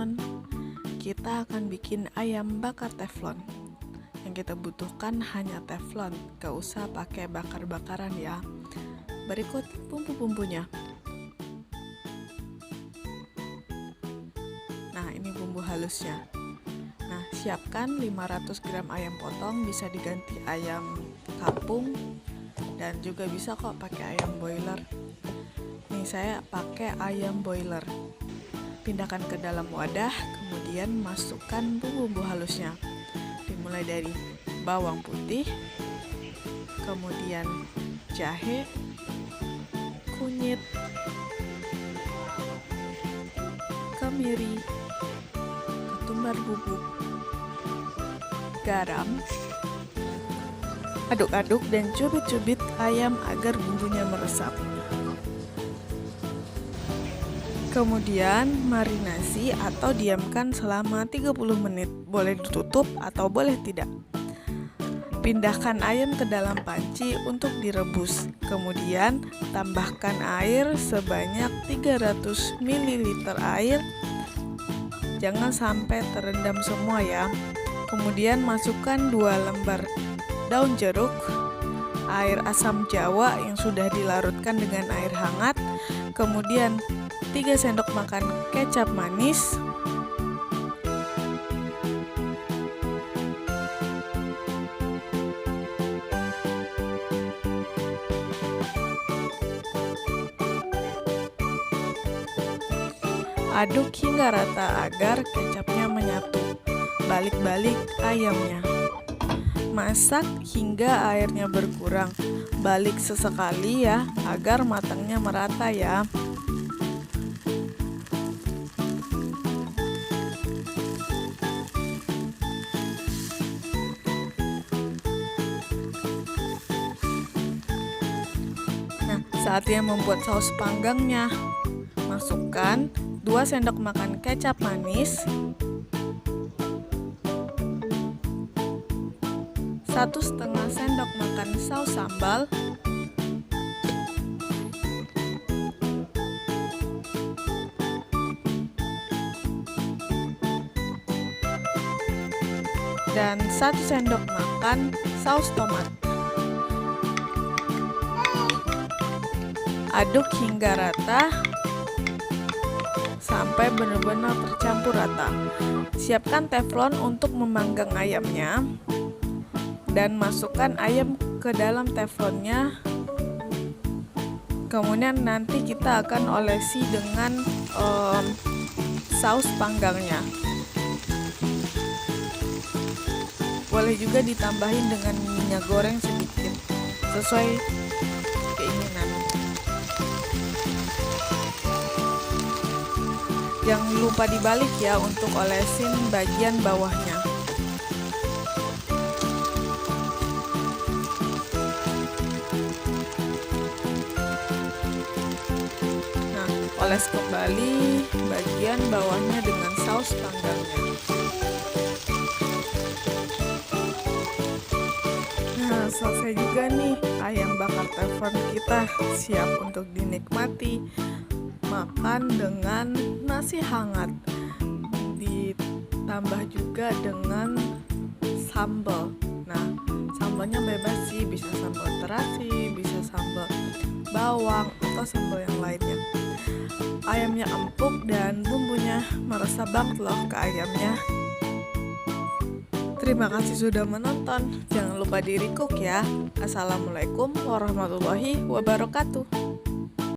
teman-teman, kita akan bikin ayam bakar teflon. Yang kita butuhkan hanya teflon, gak usah pakai bakar-bakaran ya. Berikut bumbu-bumbunya. Nah, ini bumbu halusnya. Nah, siapkan 500 gram ayam potong, bisa diganti ayam kampung dan juga bisa kok pakai ayam boiler. Nih saya pakai ayam boiler. Pindahkan ke dalam wadah, kemudian masukkan bumbu halusnya. Dimulai dari bawang putih, kemudian jahe, kunyit, kemiri, ketumbar bubuk, garam. Aduk-aduk dan cubit-cubit ayam agar bumbunya meresap. Kemudian marinasi atau diamkan selama 30 menit. Boleh ditutup atau boleh tidak. Pindahkan ayam ke dalam panci untuk direbus. Kemudian tambahkan air sebanyak 300 ml air. Jangan sampai terendam semua ya. Kemudian masukkan 2 lembar daun jeruk, air asam jawa yang sudah dilarutkan dengan air hangat, kemudian 3 sendok makan kecap manis, aduk hingga rata agar kecapnya menyatu. Balik-balik ayamnya. Masak hingga airnya berkurang. Balik sesekali ya, agar matangnya merata ya. Nah, saatnya membuat saus panggangnya. Masukkan 2 sendok makan kecap manis, 1,5 sendok makan saus sambal, dan 1 sendok makan saus tomat. Aduk hingga rata sampai benar-benar tercampur rata. Siapkan teflon untuk memanggang ayamnya dan masukkan ayam ke dalam teflonnya. Kemudian nanti kita akan olesi dengan saus panggangnya. Boleh juga ditambahin dengan minyak goreng sedikit sesuai keinginan. Jangan lupa dibalik ya untuk olesin bagian bawahnya. Nah, oles kembali bagian bawahnya dengan saus panggangnya. Nah, selesai juga nih ayam bakar teflon kita, siap untuk dinikmati. Makan dengan nasi hangat, ditambah juga dengan sambal. Nah, sambalnya bebas sih, bisa sambal terasi, bisa sambal bawang atau sambal yang lainnya. Ayamnya empuk dan bumbunya meresap banget loh ke ayamnya. Terima kasih sudah menonton. Jangan lupa di recook ya. Assalamualaikum warahmatullahi wabarakatuh.